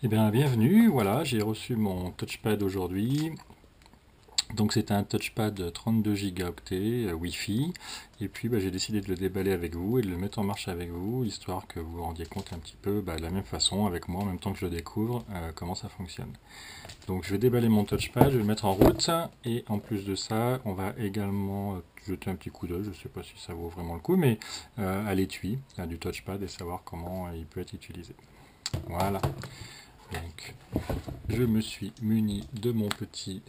Eh bien, bienvenue, voilà, j'ai reçu mon touchpad aujourd'hui. Donc c'est un touchpad 32 gigaoctets Wi-Fi. Et puis j'ai décidé de le déballer avec vous et de le mettre en marche avec vous, histoire que vous vous rendiez compte un petit peu de la même façon avec moi, en même temps que je le découvre, comment ça fonctionne. Donc je vais déballer mon touchpad, je vais le mettre en route. Et en plus de ça, on va également jeter un petit coup d'œil, je ne sais pas si ça vaut vraiment le coup, mais à l'étui du touchpad et savoir comment il peut être utilisé. Voilà. Donc, je me suis muni de mon petit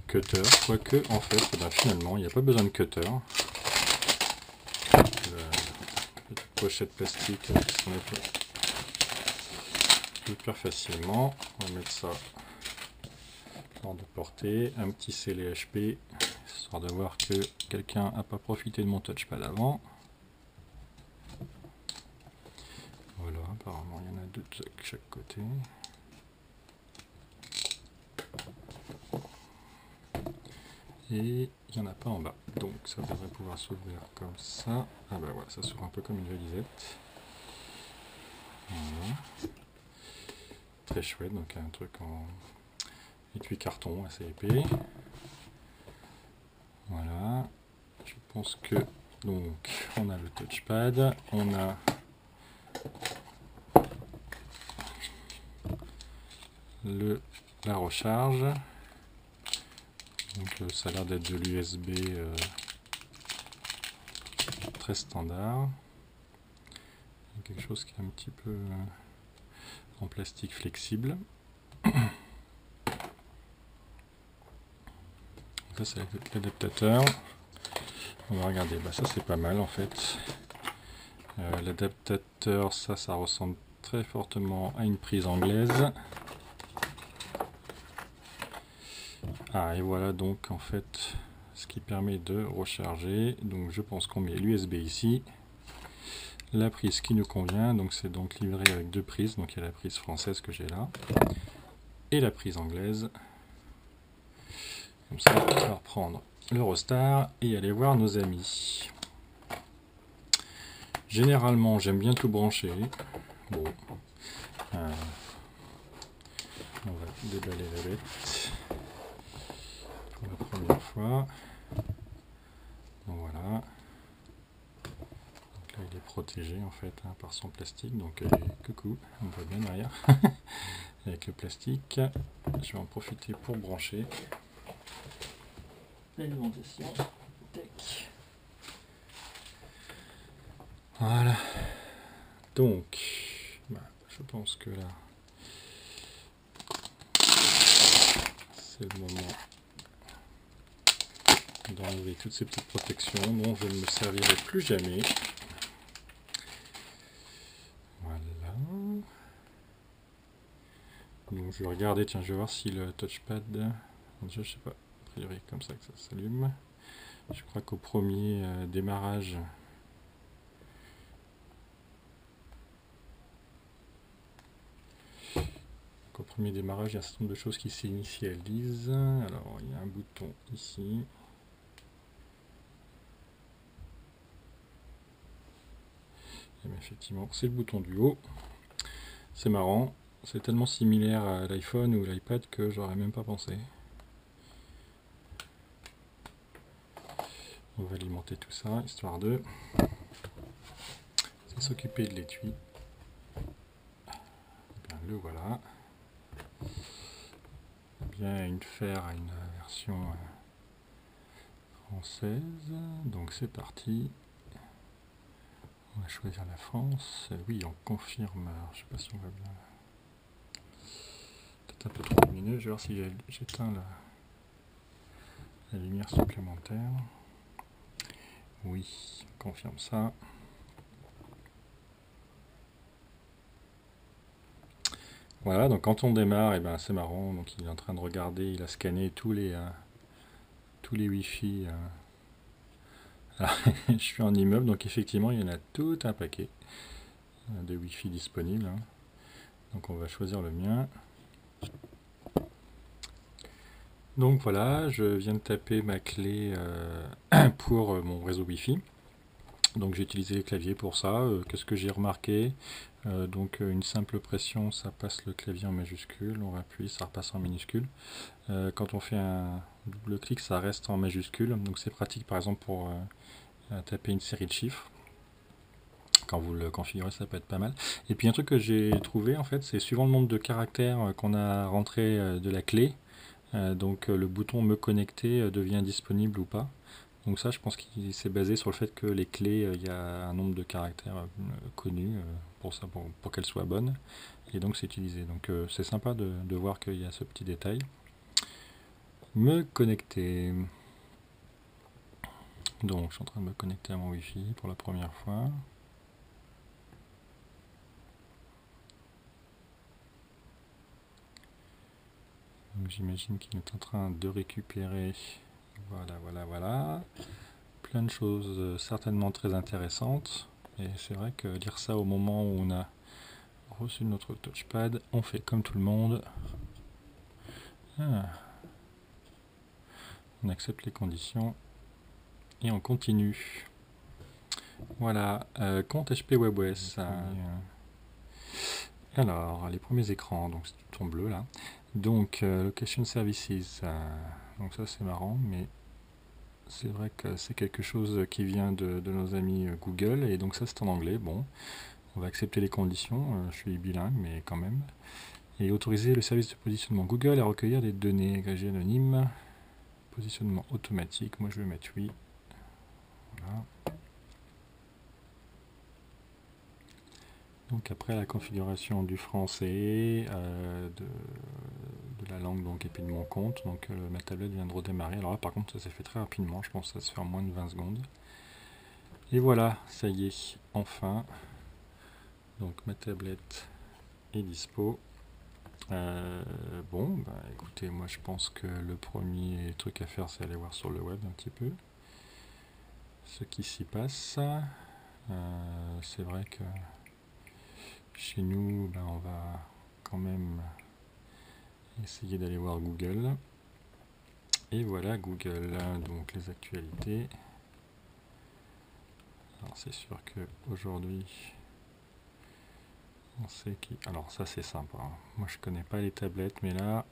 cutter, quoique en fait, finalement, il n'y a pas besoin de cutter. La petite pochette plastique qui s'en est hyper facilement. On va mettre ça hors de portée. Un petit scellé HP, histoire de voir que quelqu'un n'a pas profité de mon touchpad avant. Voilà, apparemment il y en a deux de chaque côté. Et il n'y en a pas en bas. Donc ça devrait pouvoir s'ouvrir comme ça. Ah bah voilà, ça s'ouvre un peu comme une valisette. Voilà. Très chouette, donc un truc en étui carton assez épais. Voilà. Je pense que donc on a le touchpad, on a la recharge. Donc ça a l'air d'être de l'USB très standard. Quelque chose qui est un petit peu en plastique flexible. Ça c'est l'adaptateur. On va regarder, ça c'est pas mal en fait. L'adaptateur, ça ressemble très fortement à une prise anglaise. Ah et voilà donc en fait ce qui permet de recharger. Donc je pense qu'on met l'USB ici. La prise qui nous convient, donc c'est donc livré avec deux prises, donc il y a la prise française que j'ai là, et la prise anglaise. Comme ça, on va reprendre l'Eurostar et aller voir nos amis. Généralement, j'aime bien tout brancher. Bon, on va déballer la bête pour la première fois. Donc voilà. Donc là, il est protégé en fait par son plastique. Donc coucou, on voit bien derrière. Avec le plastique, je vais en profiter pour brancher l'alimentation. Voilà. Donc, je pense que là, c'est le moment d'enlever toutes ces petites protections dont je ne me servirai plus jamais. Voilà. Donc je vais regarder, tiens, je vais voir si le touchpad, je sais pas, a priori comme ça que ça s'allume. Je crois qu'au premier démarrage, il y a un certain nombre de choses qui s'initialisent. Alors, il y a un bouton ici. Et bien, effectivement, c'est le bouton du haut. C'est marrant. C'est tellement similaire à l'iPhone ou l'iPad que j'aurais même pas pensé. On va alimenter tout ça, histoire de s'occuper de l'étui. Le voilà. Bien une fer à une version française. Donc c'est parti. On va choisir la France. Oui, on confirme. Alors, je sais pas si on va bien. Peut-être un peu trop lumineux. Je vais voir si j'éteins la lumière supplémentaire. Oui, on confirme ça. Voilà, donc quand on démarre, c'est marrant. Donc il est en train de regarder, il a scanné tous les Wi-Fi. Alors, je suis en immeuble, donc effectivement il y en a tout un paquet de Wi-Fi disponibles. Donc on va choisir le mien. Donc voilà, je viens de taper ma clé pour mon réseau Wi-Fi. Donc j'ai utilisé les claviers pour ça. Qu'est-ce que j'ai remarqué? Donc une simple pression, ça passe le clavier en majuscule, on appuie, ça repasse en minuscule. Quand on fait un double clic, ça reste en majuscule, donc c'est pratique par exemple pour taper une série de chiffres. Quand vous le configurez, ça peut être pas mal. Et puis un truc que j'ai trouvé, en fait, c'est suivant le nombre de caractères qu'on a rentré de la clé, donc le bouton me connecter devient disponible ou pas. Donc ça, je pense qu'il s'est basé sur le fait que les clés, il y a un nombre de caractères connus pour ça, pour qu'elles soient bonnes. Et donc c'est utilisé. Donc c'est sympa de voir qu'il y a ce petit détail. Me connecter. Donc je suis en train de me connecter à mon Wi-Fi pour la première fois. Donc j'imagine qu'il est en train de récupérer. Voilà. Plein de choses certainement très intéressantes. Et c'est vrai que lire ça au moment où on a reçu notre touchpad, on fait comme tout le monde. On accepte les conditions et on continue. Voilà, compte HP WebOS. Alors, les premiers écrans, donc c'est tout en bleu là. Donc, Location Services, donc ça c'est marrant, mais c'est vrai que c'est quelque chose qui vient de nos amis Google, et donc ça c'est en anglais. Bon, on va accepter les conditions, je suis bilingue, mais quand même. Et autoriser le service de positionnement Google à recueillir des données agrégées anonymes. Positionnement automatique, moi je vais mettre oui. Voilà. Donc après la configuration du français, de la langue donc, et puis de mon compte, donc ma tablette vient de redémarrer. Alors là par contre ça s'est fait très rapidement, je pense que ça se fait en moins de 20 secondes. Et voilà, ça y est, enfin. Donc ma tablette est dispo. Bon, bah écoutez, moi je pense que le premier truc à faire c'est aller voir sur le web un petit peu ce qui s'y passe. C'est vrai que chez nous, ben, on va quand même essayer d'aller voir Google. Et voilà Google, donc les actualités. Alors c'est sûr que aujourd'hui, on sait qui. Alors ça c'est sympa. Moi je connais pas les tablettes, mais là,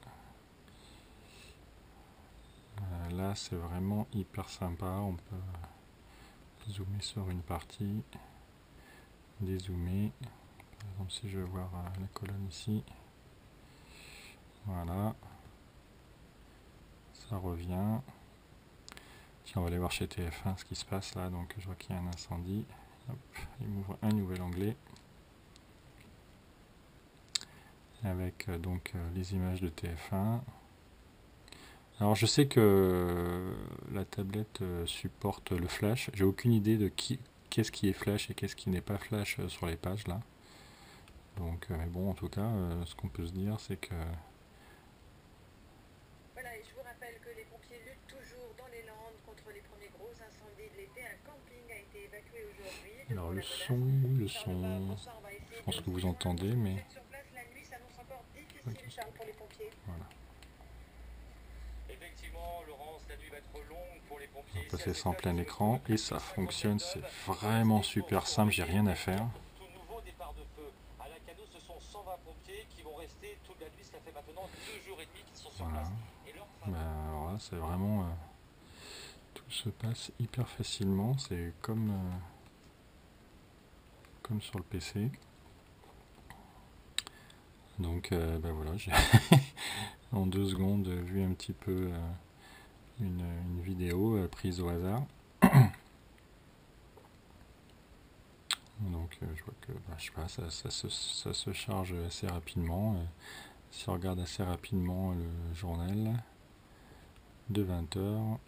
là c'est vraiment hyper sympa. On peut zoomer sur une partie, dézoomer. Par exemple si je veux voir la colonne ici, voilà, ça revient. Tiens, on va aller voir chez TF1 ce qui se passe là. Donc je vois qu'il y a un incendie. Hop, il m'ouvre un nouvel onglet avec donc les images de TF1. Alors je sais que la tablette supporte le flash. J'ai aucune idée de qu'est-ce qui est flash et qu'est-ce qui n'est pas flash sur les pages là. Donc mais bon, en tout cas, ce qu'on peut se dire, c'est que voilà, et je vous rappelle que les pompiers luttent toujours dans les Landes contre les premiers gros incendies de l'été. Un camping a été évacué aujourd'hui. Alors le son, je pense que vous entendez, mais Sur place, la nuit s'annonce encore difficile, Charles, pour les pompiers. voilà. Effectivement, Laurence, la nuit va être longue pour les pompiers. On va passer ça en plein écran et ça fonctionne, c'est vraiment super simple, j'ai rien à faire. Tout nouveau départ de feu. À la Cano, ce sont 120 pompiers qui vont rester toute la nuit. Ça fait maintenant 2 jours et demi qu'ils sont sur Voilà. place. Et leur Alors là, c'est vraiment tout se passe hyper facilement, c'est comme sur le PC. Donc ben voilà, j'ai en 2 secondes vu un petit peu une vidéo prise au hasard. Donc je vois que je sais pas, ça se charge assez rapidement. Si on regarde assez rapidement le journal de 20 h,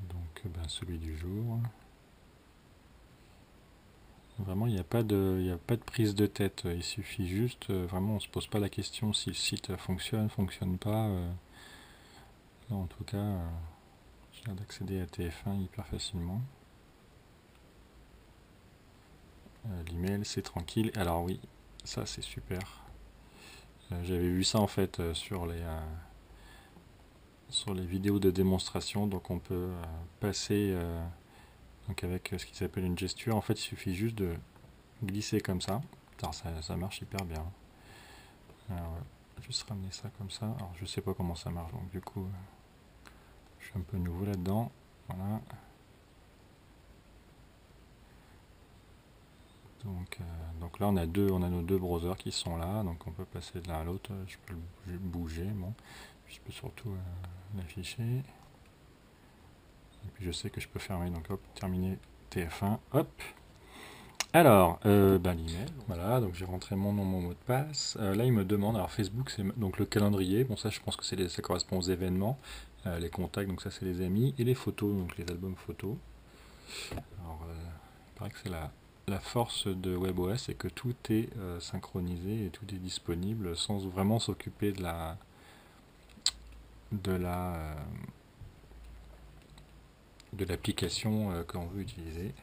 donc celui du jour. Vraiment, il n'y a pas de prise de tête. Il suffit juste, vraiment, on se pose pas la question si le site fonctionne pas. Là, en tout cas, j'ai l'air d'accéder à TF1 hyper facilement. L'email, c'est tranquille. Alors oui, ça c'est super. J'avais vu ça en fait sur sur les vidéos de démonstration. Donc on peut passer donc avec ce qui s'appelle une gesture. En fait, il suffit juste de glisser comme ça. Alors, ça marche hyper bien. Alors, juste ramener ça comme ça. Alors je sais pas comment ça marche, donc du coup je suis un peu nouveau là-dedans. Voilà. Donc là on a nos deux browsers qui sont là, donc on peut passer de l'un à l'autre. Je peux le bouger, bon. Je peux surtout l'afficher. Et puis je sais que je peux fermer, donc hop, terminer TF1, hop. Alors, l'email, voilà, donc j'ai rentré mon nom, mon mot de passe. Là, il me demande, alors Facebook, c'est donc le calendrier. Bon, ça, je pense que ça correspond aux événements, les contacts, donc ça, c'est les amis, et les photos, donc les albums photos. Alors, il paraît que c'est la force de WebOS, c'est que tout est synchronisé et tout est disponible sans vraiment s'occuper de l'application que l'on veut utiliser.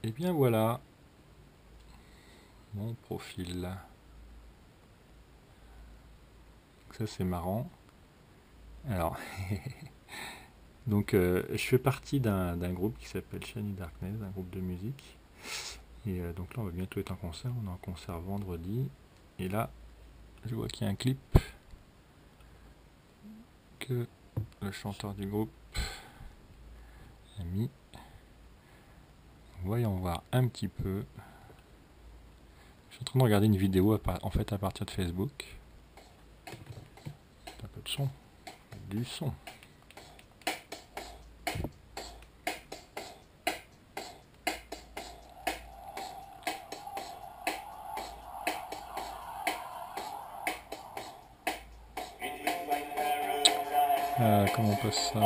Et bien voilà mon profil. Ça c'est marrant. Alors, donc je fais partie d'un groupe qui s'appelle Shiny Darkness, un groupe de musique. Et donc là on va bientôt être en concert, on est en concert vendredi. Et là, je vois qu'il y a un clip que le chanteur du groupe a mis. Voyons voir un petit peu. Je suis en train de regarder une vidéo en fait à partir de Facebook. Un peu de son. Du son. Comment on passe ça?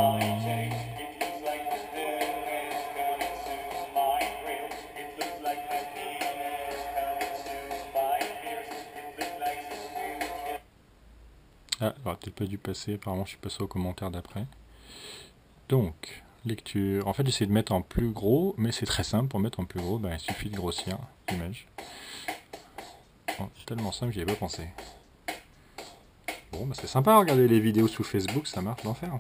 Ah, j'aurais peut-être pas dû passer, apparemment je suis passé aux commentaires d'après. Donc, lecture. En fait, j'essaie de mettre en plus gros, mais c'est très simple. Pour mettre en plus gros, il suffit de grossir l'image. Oh, c'est tellement simple, j'y ai pas pensé. Bon, c'est sympa, regarder les vidéos sous Facebook, ça marche d'enfer.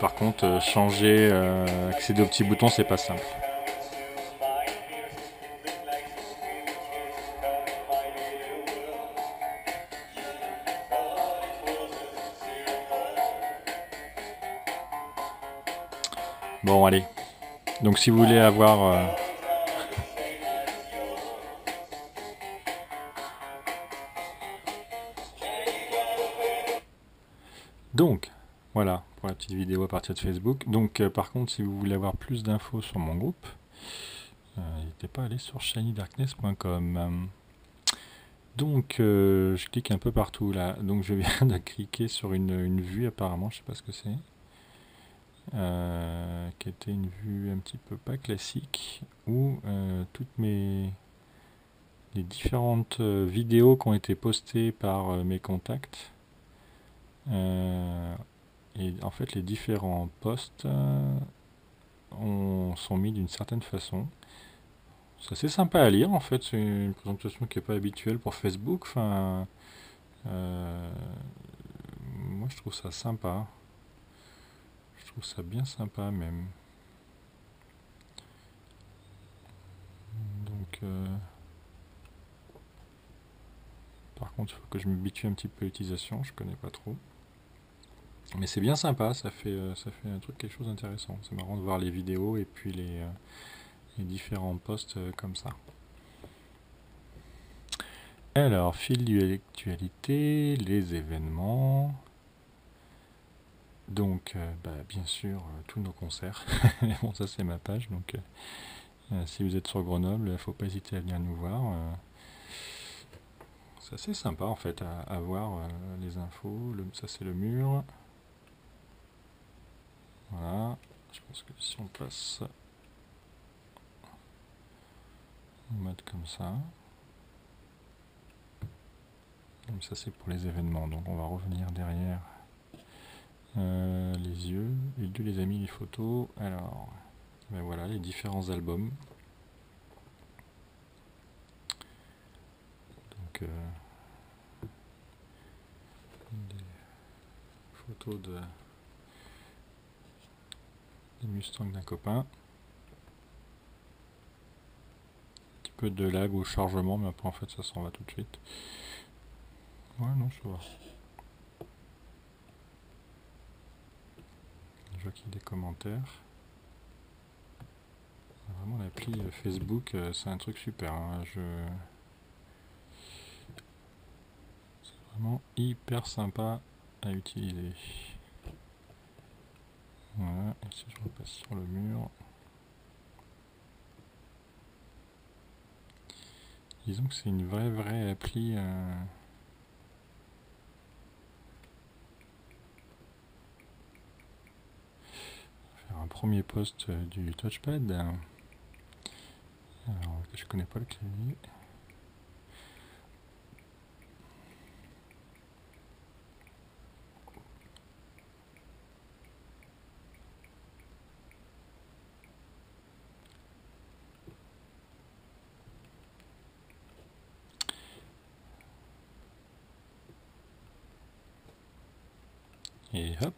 Par contre, changer, accéder aux petits boutons, c'est pas simple. Bon, allez. Donc, si vous voulez avoir... Donc, voilà, pour la petite vidéo à partir de Facebook. Donc, par contre, si vous voulez avoir plus d'infos sur mon groupe, n'hésitez pas à aller sur shinydarkness.com. Donc, je clique un peu partout là. Donc, je viens de cliquer sur une vue apparemment, je sais pas ce que c'est. Qui était une vue un petit peu pas classique, où toutes les différentes vidéos qui ont été postées par mes contacts, et en fait les différents posts sont mis d'une certaine façon. C'est assez sympa à lire en fait, c'est une présentation qui n'est pas habituelle pour Facebook. Enfin, moi je trouve ça sympa. Je trouve ça bien sympa même. Donc, par contre, il faut que je m'habitue un petit peu à l'utilisation, je connais pas trop. Mais c'est bien sympa, ça fait un truc, quelque chose d'intéressant. C'est marrant de voir les vidéos et puis les différents posts comme ça. Alors, fil d'actualité, les événements. Donc, bien sûr, tous nos concerts. Bon, ça c'est ma page, donc si vous êtes sur Grenoble, il ne faut pas hésiter à venir nous voir. C'est assez sympa en fait à voir les infos. Ça c'est le mur. Voilà, je pense que si on passe en mode comme ça. Donc ça c'est pour les événements, donc on va revenir derrière Les yeux, et Dieu les a mis les photos. Alors, ben voilà les différents albums. Donc, des photos des Mustangs d'un copain. Un petit peu de lag au chargement, mais après en fait ça s'en va tout de suite. Ouais, non, ça va. Je vois qu'il y a des commentaires. Vraiment l'appli Facebook, c'est un truc super. Hein. C'est vraiment hyper sympa à utiliser. Voilà, et si je repasse sur le mur. Disons que c'est une vraie appli. Faire un premier post du touchpad. Alors, je connais pas le clavier. Et hop,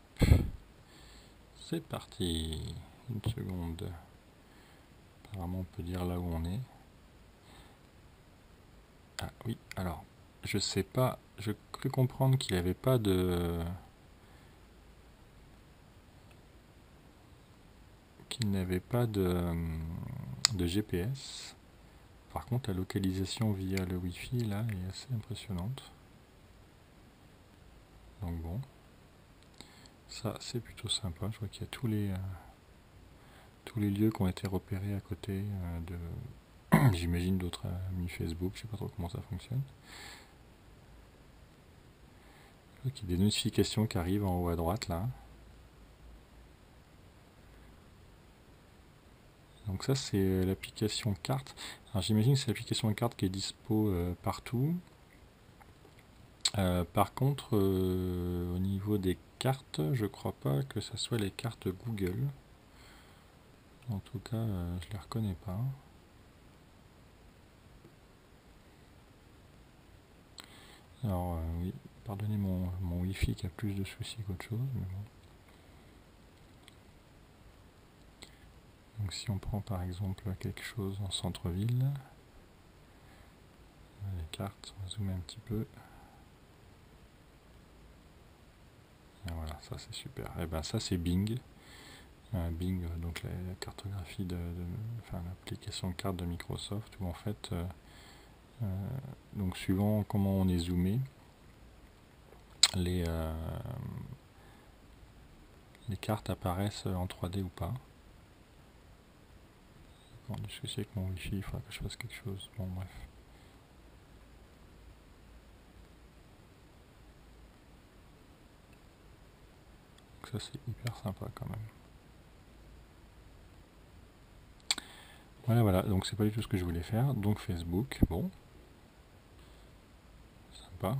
c'est parti. Une seconde. Apparemment, on peut dire là où on est. Ah oui, alors, je sais pas, je crus comprendre qu'il n'avait pas de... de GPS. Par contre, la localisation via le Wi-Fi, là, est assez impressionnante. Donc bon, ça, c'est plutôt sympa. Je vois qu'il y a tous les lieux qui ont été repérés à côté de... J'imagine d'autres amis Facebook, je sais pas trop comment ça fonctionne. Je vois qu'il y a des notifications qui arrivent en haut à droite, là. Donc ça c'est l'application carte. Alors j'imagine que c'est l'application carte qui est dispo partout. Par contre au niveau des cartes, je crois pas que ça soit les cartes Google. En tout cas je les reconnais pas. Alors oui, pardonnez mon Wi-Fi qui a plus de soucis qu'autre chose, mais bon. Donc si on prend par exemple quelque chose en centre-ville, les cartes, on va zoomer un petit peu. Et voilà, ça c'est super. Et ben ça c'est Bing. Bing, donc la cartographie enfin l'application de carte de Microsoft, où en fait, donc suivant comment on est zoomé, les cartes apparaissent en 3D ou pas. Bon, du souci avec mon Wi-Fi, il faudra que je fasse quelque chose. Bon, bref. Donc ça c'est hyper sympa quand même. Voilà, donc c'est pas du tout ce que je voulais faire. Donc Facebook, bon. Sympa.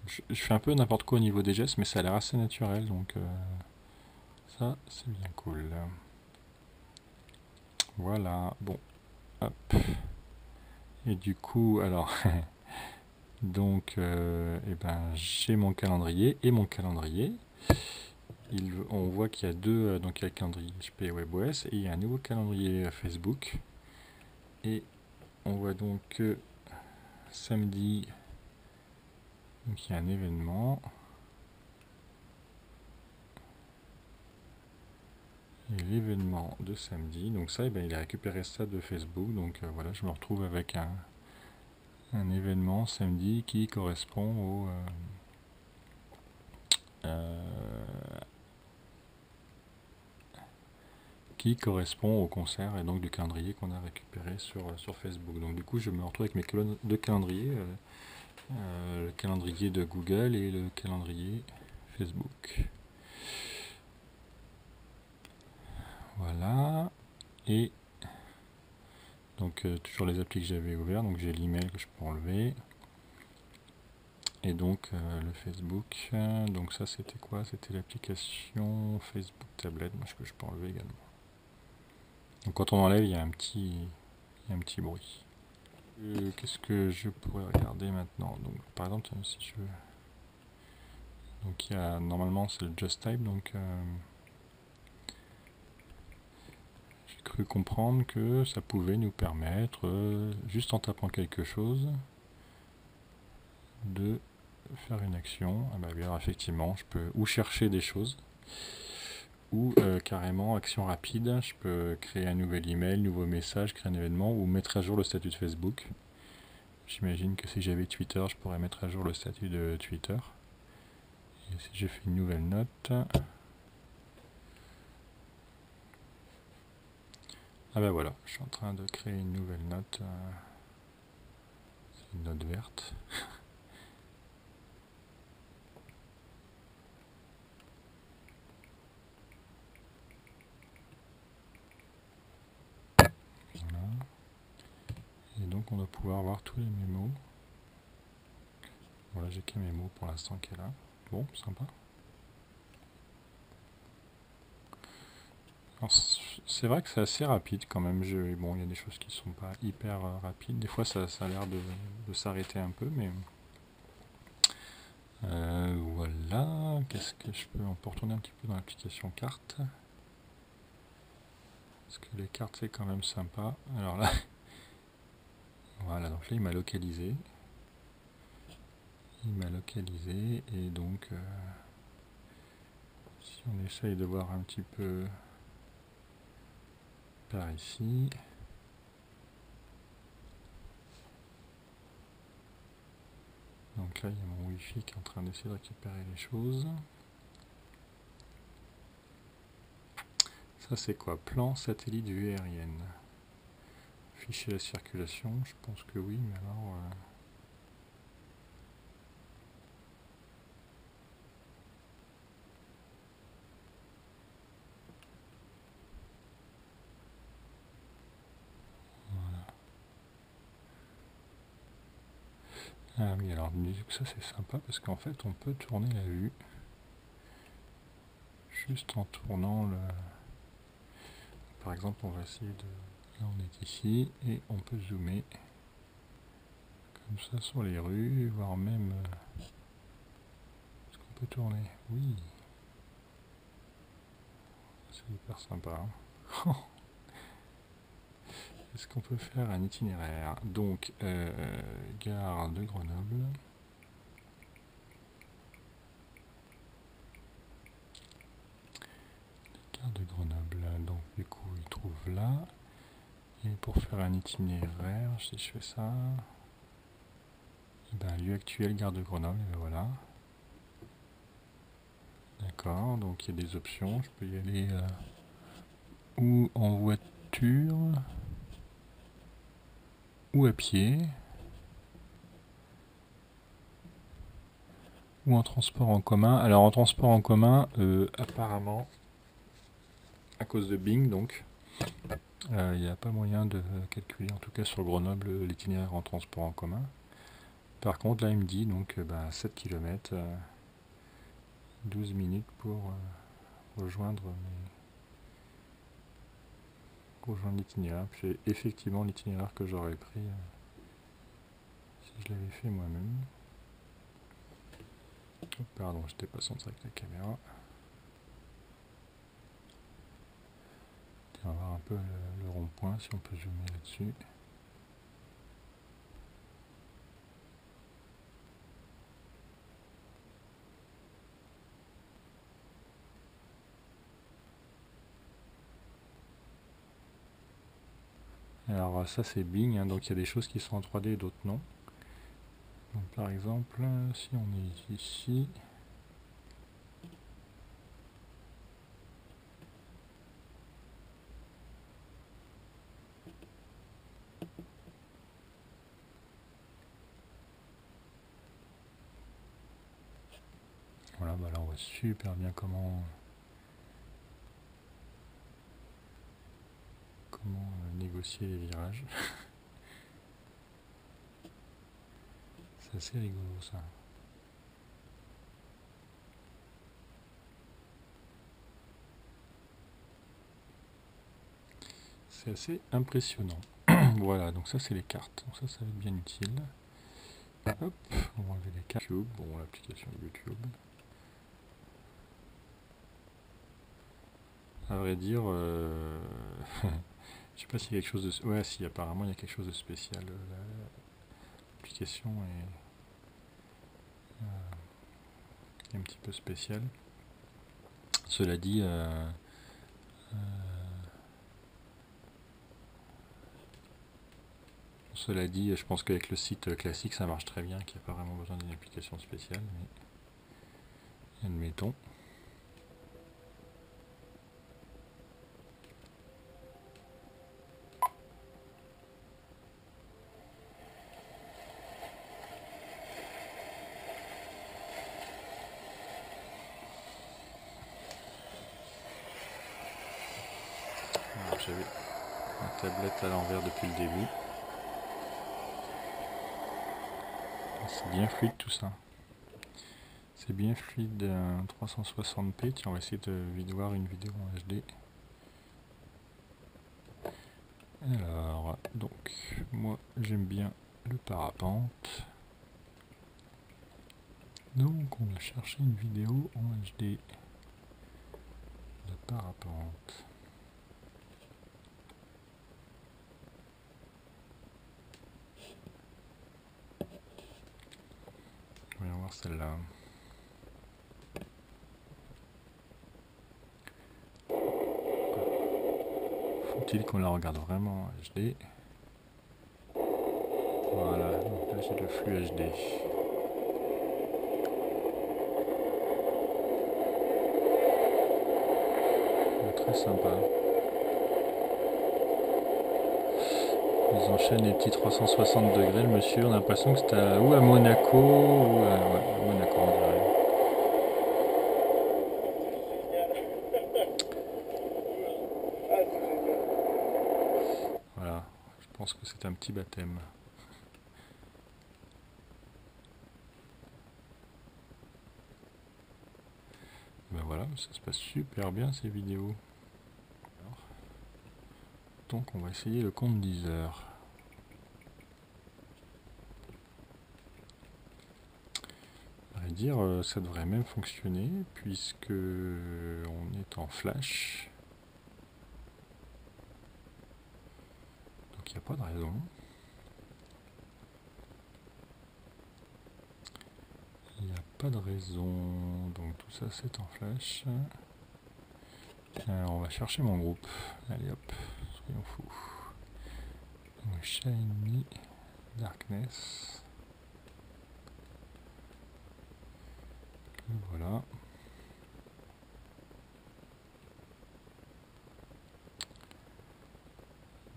Je fais un peu n'importe quoi au niveau des gestes, mais ça a l'air assez naturel, donc ça c'est bien cool. Voilà, bon. Hop. Et du coup, alors, donc, eh ben, j'ai mon calendrier et mon calendrier. On voit qu'il y a deux, donc il y a le calendrier HP WebOS et il y a un nouveau calendrier Facebook. Et on voit donc que samedi, donc il y a un événement. Et l'événement de samedi, donc ça, eh ben, il a récupéré ça de Facebook. Donc voilà, je me retrouve avec un événement samedi qui correspond au concert et donc du calendrier qu'on a récupéré sur Facebook. Donc du coup je me retrouve avec mes deux calendriers, le calendrier de Google et le calendrier Facebook. Voilà. Et donc toujours les applis que j'avais ouverts, donc j'ai l'email que je peux enlever. Et donc le Facebook, donc ça c'était quoi? C'était l'application Facebook Tablette, moi que je peux enlever également. Donc quand on enlève, il y a un petit bruit. Qu'est-ce que je pourrais regarder maintenant? Donc par exemple, si je veux... Donc il y a, normalement c'est le Just Type, donc j'ai cru comprendre que ça pouvait nous permettre, juste en tapant quelque chose, de faire une action. Ah bah bien, effectivement, je peux ou chercher des choses, ou carrément action rapide, je peux créer un nouvel email, nouveau message, créer un événement, ou mettre à jour le statut de Facebook. J'imagine que si j'avais Twitter, je pourrais mettre à jour le statut de Twitter. Et si j'ai fait une nouvelle note... Ah ben voilà, je suis en train de créer une nouvelle note. C'est une note verte. Voilà. Et donc on va pouvoir voir tous les mémos. Voilà, j'ai qu'un mémo pour l'instant qui est là. Bon, sympa. C'est vrai que c'est assez rapide quand même. Bon, il y a des choses qui sont pas hyper rapides. Des fois, ça a l'air de s'arrêter un peu, mais voilà. Qu'est-ce que je peux... On peut retourner un petit peu dans l'application carte. Parce que les cartes, c'est quand même sympa. Alors là, voilà. Donc là, il m'a localisé. Et donc, si on essaye de voir un petit peu par ici. Donc là, il y a mon Wi-Fi qui est en train d'essayer de récupérer les choses. Ça, c'est quoi? Plan satellite vue aérienne. Fichier la circulation, je pense que oui, mais alors... Voilà. Ah oui, alors ça c'est sympa parce qu'en fait on peut tourner la vue juste en tournant le... Par exemple, on va essayer de... Là on est ici et on peut zoomer comme ça sur les rues, voire même... Est-ce qu'on peut tourner? Oui. C'est hyper sympa. Hein. Est-ce qu'on peut faire un itinéraire? Donc, gare de Grenoble. Gare de Grenoble. Donc, du coup, il trouve là. Et pour faire un itinéraire, si je fais ça... Ben, lieu actuel, gare de Grenoble, et ben voilà. D'accord, donc il y a des options. Je peux y aller ou en voiture, ou à pied, ou en transport en commun. Alors en transport en commun, apparemment, à cause de Bing, donc, il n'y a pas moyen de calculer, en tout cas sur Grenoble, l'itinéraire en transport en commun. Par contre, là, il me dit donc 7 km, 12 minutes pour rejoindre l'itinéraire. C'est effectivement l'itinéraire que j'aurais pris si je l'avais fait moi-même. Oh, pardon, j'étais pas centré avec la caméra. On va voir un peu le rond-point, si on peut zoomer là-dessus. Alors ça c'est Bing, hein, donc il y a des choses qui sont en 3D et d'autres non. Donc par exemple, si on est ici, voilà, bah là on voit super bien comment négocier les virages. C'est assez rigolo ça. C'est assez impressionnant. Voilà, donc ça c'est les cartes. Donc ça va être bien utile. Hop, on va enlever les cartes. YouTube, bon, l'application YouTube. À vrai dire, je sais pas s'il y a quelque chose de... Ouais, si, apparemment il y a quelque chose de spécial. L'application est un petit peu spéciale. Cela dit, je pense qu'avec le site classique ça marche très bien, qu'il n'y a pas vraiment besoin d'une application spéciale, mais admettons. J'avais ma tablette à l'envers depuis le début. C'est bien fluide tout ça. C'est bien fluide 360p. Tiens, on va essayer de voir une vidéo en HD. Alors, donc, moi j'aime bien le parapente. Donc on va chercher une vidéo en HD de parapente. Voyons voir celle-là. Faut-il qu'on la regarde vraiment en HD? Voilà, donc là j'ai le flux HD. Très sympa. Ils enchaînent les petits 360 degrés, le monsieur. On a l'impression que c'était ou à Monaco, ou à, ouais, à Monaco, on dirait. Voilà, je pense que c'est un petit baptême. Ben voilà, ça se passe super bien ces vidéos. Alors, donc on va essayer le compte Deezer. À vrai dire, ça devrait même fonctionner puisque on est en flash. Donc il n'y a pas de raison. Il n'y a pas de raison. Donc tout ça c'est en flash. Alors, on va chercher mon groupe. Allez hop, soyons fous. Donc, Shiny Darkness. Et voilà.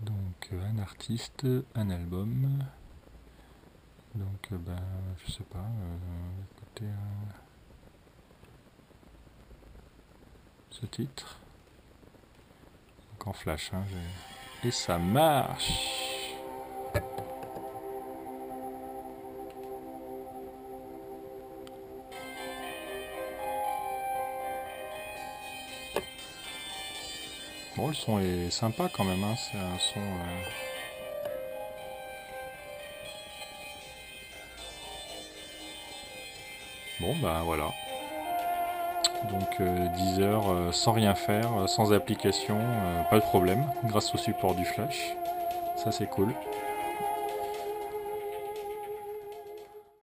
Donc un artiste, un album. Donc ben je sais pas. Écoutez ce titre. Donc en flash, hein, et ça marche. Bon, le son est sympa quand même, hein. C'est un son... Bon, bah voilà. Donc Deezer sans rien faire, sans application, pas de problème, grâce au support du flash. Ça c'est cool.